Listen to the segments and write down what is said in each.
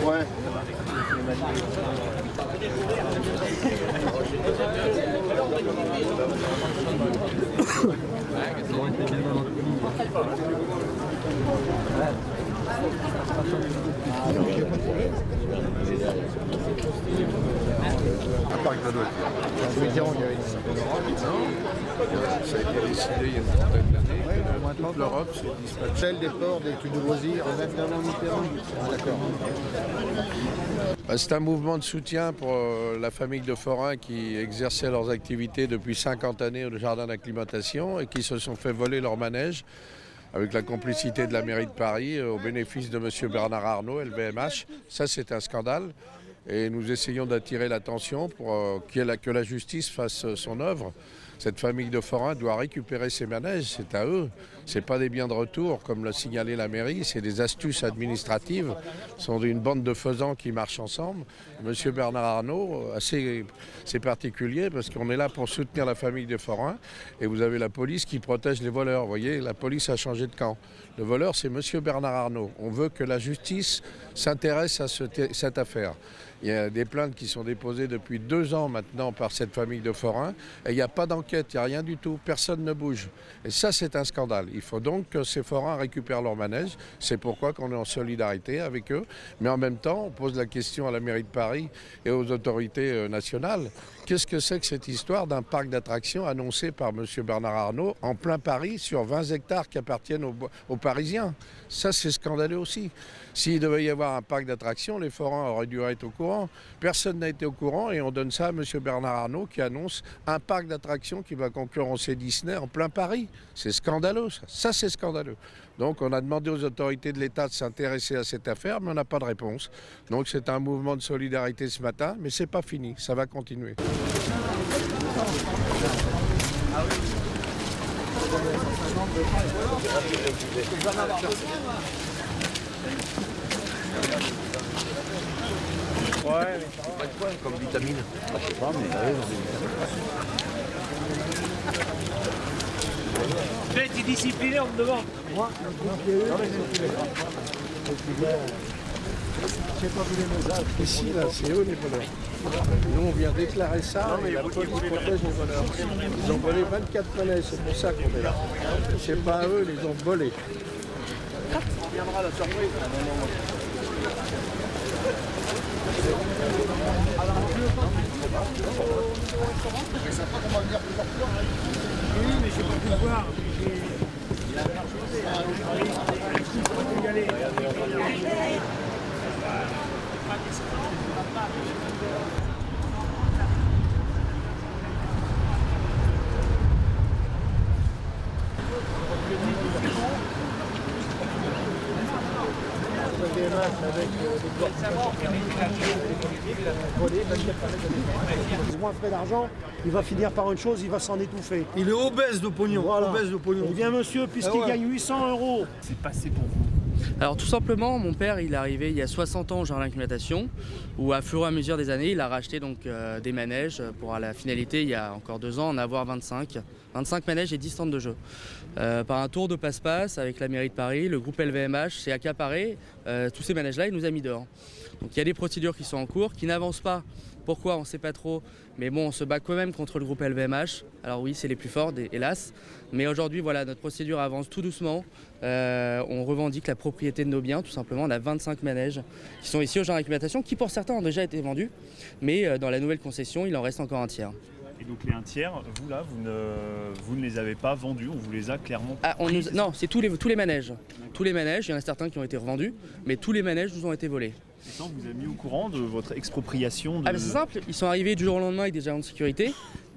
Ouais. À part Grenouille. Je veux dire, on y avait dit ça. Ça a été décidé il y a une trentaine d'années que toute l'Europe s'est dispatchée. Celle des ports, des trucs de loisirs, même dans Mitterrand. D'accord. C'est un mouvement de soutien pour la famille de forains qui exerçaient leurs activités depuis 50 années au jardin d'acclimatation et qui se sont fait voler leur manège avec la complicité de la mairie de Paris au bénéfice de M. Bernard Arnault, LVMH. Ça, c'est un scandale. Et nous essayons d'attirer l'attention pour que la justice fasse son œuvre. Cette famille de forains doit récupérer ses manèges, c'est à eux. Ce n'est pas des biens de retour, comme l'a signalé la mairie, c'est des astuces administratives. Ce sont une bande de faisans qui marchent ensemble. Monsieur Bernard Arnault, c'est particulier parce qu'on est là pour soutenir la famille de forains et vous avez la police qui protège les voleurs. Vous voyez, la police a changé de camp. Le voleur, c'est Monsieur Bernard Arnault. On veut que la justice s'intéresse à cette affaire. Il y a des plaintes qui sont déposées depuis 2 ans maintenant par cette famille de forains et il n'y a pas d'enquête, il n'y a rien du tout, personne ne bouge. Et ça, c'est un scandale. Il faut donc que ces forains récupèrent leur manège. C'est pourquoi qu'on est en solidarité avec eux. Mais en même temps, on pose la question à la mairie de Paris et aux autorités nationales. Qu'est-ce que c'est que cette histoire d'un parc d'attractions annoncé par M. Bernard Arnault en plein Paris sur 20 hectares qui appartiennent aux Parisiens? Ça, c'est scandaleux aussi. S'il devait y avoir un parc d'attractions, les forains auraient dû être au courant. Personne n'a été au courant et on donne ça à M. Bernard Arnault qui annonce un parc d'attractions qui va concurrencer Disney en plein Paris. C'est scandaleux, ça. Ça, c'est scandaleux. Donc, on a demandé aux autorités de l'État de s'intéresser à cette affaire, mais on n'a pas de réponse. Donc, c'est un mouvement de solidarité ce matin, mais c'est pas fini. Ça va continuer. Ouais, pas de quoi comme vitamine. Je sais pas, mais T'es discipliné, on me demande. moi, j'ai pas vu les messages. Ici, là, c'est eux les voleurs. Nous, on vient déclarer ça et la police protège les voleurs. Ils ont volé 24 manèges, c'est pour ça qu'on est là. C'est pas eux, ils les ont volés. On viendra la surprise. Mais c'est pas qu'on va venir plusieurs fois. Oui, mais j'ai pas pu le voir. Ils ont un frais d'argent, il va finir par une chose, il va s'en étouffer. Il est obèse de pognon, Voilà. obèse de pognon. Eh bien monsieur, puisqu'il gagne 800 €. C'est passé pour vous. Alors tout simplement, mon père il est arrivé il y a 60 ans au jardin d'acclimatation où à fur et à mesure des années il a racheté donc des manèges pour à la finalité il y a encore 2 ans en avoir 25 manèges et 10 stands de jeu. Par un tour de passe-passe avec la mairie de Paris, le groupe LVMH s'est accaparé tous ces manèges-là et nous a mis dehors. Donc il y a des procédures qui sont en cours, qui n'avancent pas. Pourquoi, on ne sait pas trop, mais bon, on se bat quand même contre le groupe LVMH. Alors oui, c'est les plus forts, hélas. Mais aujourd'hui, voilà, notre procédure avance tout doucement. On revendique la propriété de nos biens, tout simplement. On a 25 manèges qui sont ici au jardin d'acclimatation, qui pour certains ont déjà été vendus. Mais dans la nouvelle concession, il en reste encore un tiers. Et donc les 1 tiers, vous là, vous ne les avez pas vendus, on vous les a clairement pris, Non, c'est tous les manèges. Tous les manèges, il y en a certains qui ont été revendus, mais tous les manèges nous ont été volés. Et ça, on vous a mis au courant de votre expropriation de... Ah ben c'est simple, ils sont arrivés du jour au lendemain avec des agents de sécurité.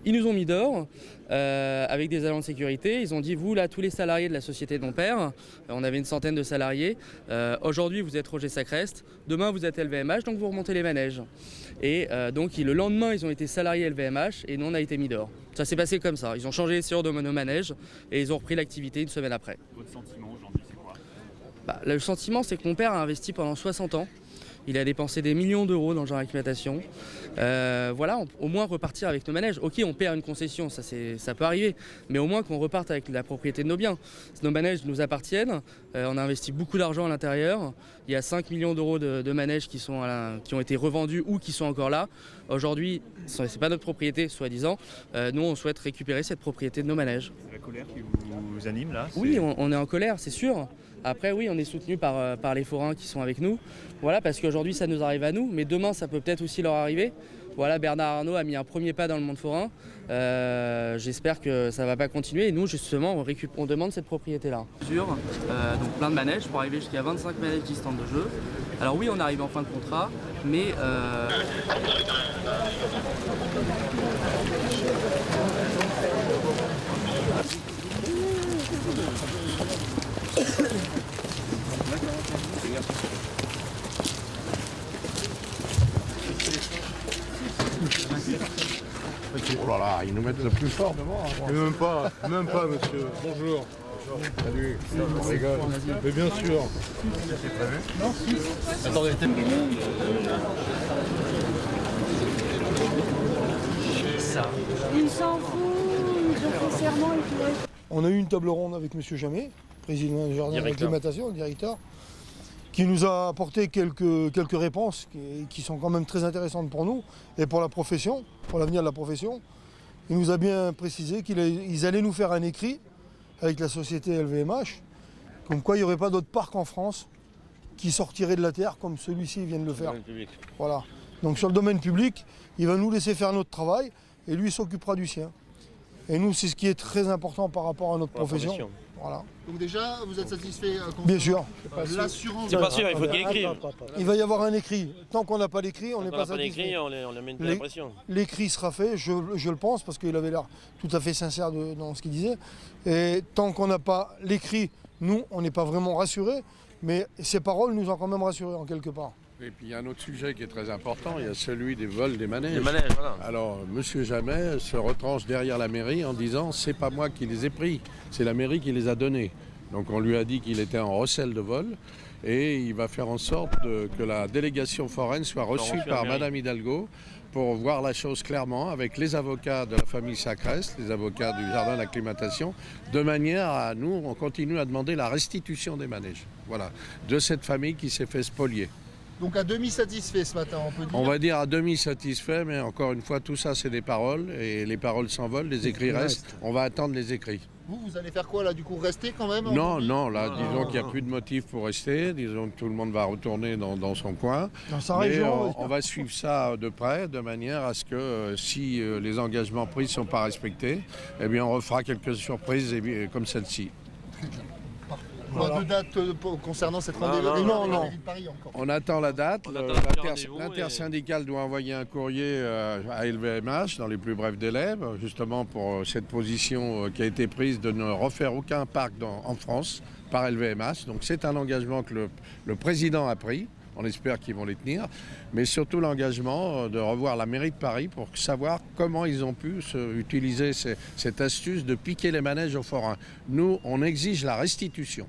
Ils nous ont mis dehors avec des agents de sécurité. Ils ont dit, vous là, tous les salariés de la société de mon père, on avait une centaine de salariés, aujourd'hui vous êtes Roger Sacrest, demain vous êtes LVMH, donc vous remontez les manèges. Et donc le lendemain, ils ont été salariés LVMH et nous on a été mis dehors. Ça s'est passé comme ça. Ils ont changé les serrures de nos manèges et ils ont repris l'activité une semaine après. Votre sentiment aujourd'hui, c'est quoi? Le sentiment, c'est que mon père a investi pendant 60 ans. Il a dépensé des millions d'euros dans le genre d'acclimatation. Voilà, au moins repartir avec nos manèges. Ok, on perd une concession, ça peut arriver, mais au moins qu'on reparte avec la propriété de nos biens. Nos manèges nous appartiennent, on a investi beaucoup d'argent à l'intérieur. Il y a 5 millions d'euros de manèges qui ont été revendus ou qui sont encore là. Aujourd'hui, ce n'est pas notre propriété, soi-disant. Nous, on souhaite récupérer cette propriété de nos manèges. C'est la colère qui vous anime là? Oui, on est en colère, c'est sûr. Après, oui, on est soutenu par les forains qui sont avec nous. Voilà, parce qu'aujourd'hui, ça nous arrive à nous, mais demain, ça peut peut-être aussi leur arriver. Voilà, Bernard Arnault a mis un premier pas dans le monde forain. J'espère que ça ne va pas continuer. Et nous, justement, on demande cette propriété-là. Donc plein de manèges pour arriver jusqu'à 25 manèges distantes de jeu. Alors oui, on arrive en fin de contrat, mais... Oh là là, ils nous mettent le plus fort devant. Même pas, monsieur. Bonjour. Salut. On rigole. Mais bien sûr. C'est prévu? Non, si. Attendez. Il s'en fout, ils ont fait serment et tout. On a eu une table ronde avec M. Jamet, président du jardin d'acclimatation, le directeur, qui nous a apporté quelques réponses qui sont quand même très intéressantes pour nous et pour la profession, pour l'avenir de la profession. Il nous a bien précisé qu'ils allaient nous faire un écrit avec la société LVMH, comme quoi il n'y aurait pas d'autres parcs en France qui sortiraient de la terre comme celui-ci vient de le faire. Voilà. Donc sur le domaine public, il va nous laisser faire notre travail et lui s'occupera du sien. Et nous, c'est ce qui est très important par rapport à notre profession. Voilà. Donc déjà, vous êtes satisfait? Bien sûr. L'assurance. C'est pas sûr, il faut qu'il écrive. Il va y avoir un écrit. Tant qu'on n'a pas l'écrit, on n'est pas satisfait. On les met la pression. L'écrit sera fait, je le pense, parce qu'il avait l'air tout à fait sincère dans ce qu'il disait. Et tant qu'on n'a pas l'écrit, nous, on n'est pas vraiment rassurés. Mais ces paroles nous ont quand même rassurés en quelque part. Et puis il y a un autre sujet qui est très important, il y a celui des vols des manèges. Les manèges, voilà. Alors, M. Jamet se retranche derrière la mairie en disant « c'est pas moi qui les ai pris, c'est la mairie qui les a donnés ». Donc on lui a dit qu'il était en recel de vol et il va faire en sorte que la délégation foraine soit reçue par Mme Hidalgo pour voir la chose clairement avec les avocats de la famille Sacrest, les avocats du jardin d'acclimatation, de manière à nous, on continue à demander la restitution des manèges. Voilà, de cette famille qui s'est fait spolier. Donc à demi satisfait ce matin, on peut dire. On va dire à demi satisfait, mais encore une fois, tout ça c'est des paroles, et les paroles s'envolent, les écrits restent. On va attendre les écrits. Vous allez faire quoi là du coup? Rester quand même? Non, là, disons qu'il n'y a plus de motif pour rester, disons que tout le monde va retourner dans son coin. Dans sa mais région. on va suivre ça de près, de manière à ce que si les engagements pris ne sont pas respectés, eh bien on refera quelques surprises comme celle-ci. Pas de date concernant cette rendez-vous? Non. On attend la date. L'intersyndicale doit envoyer un courrier à LVMH dans les plus brefs délais, justement pour cette position qui a été prise de ne refaire aucun parc en France par LVMH. Donc c'est un engagement que le président a pris. On espère qu'ils vont les tenir, mais surtout l'engagement de revoir la mairie de Paris pour savoir comment ils ont pu utiliser cette astuce de piquer les manèges aux forains. Nous, on exige la restitution.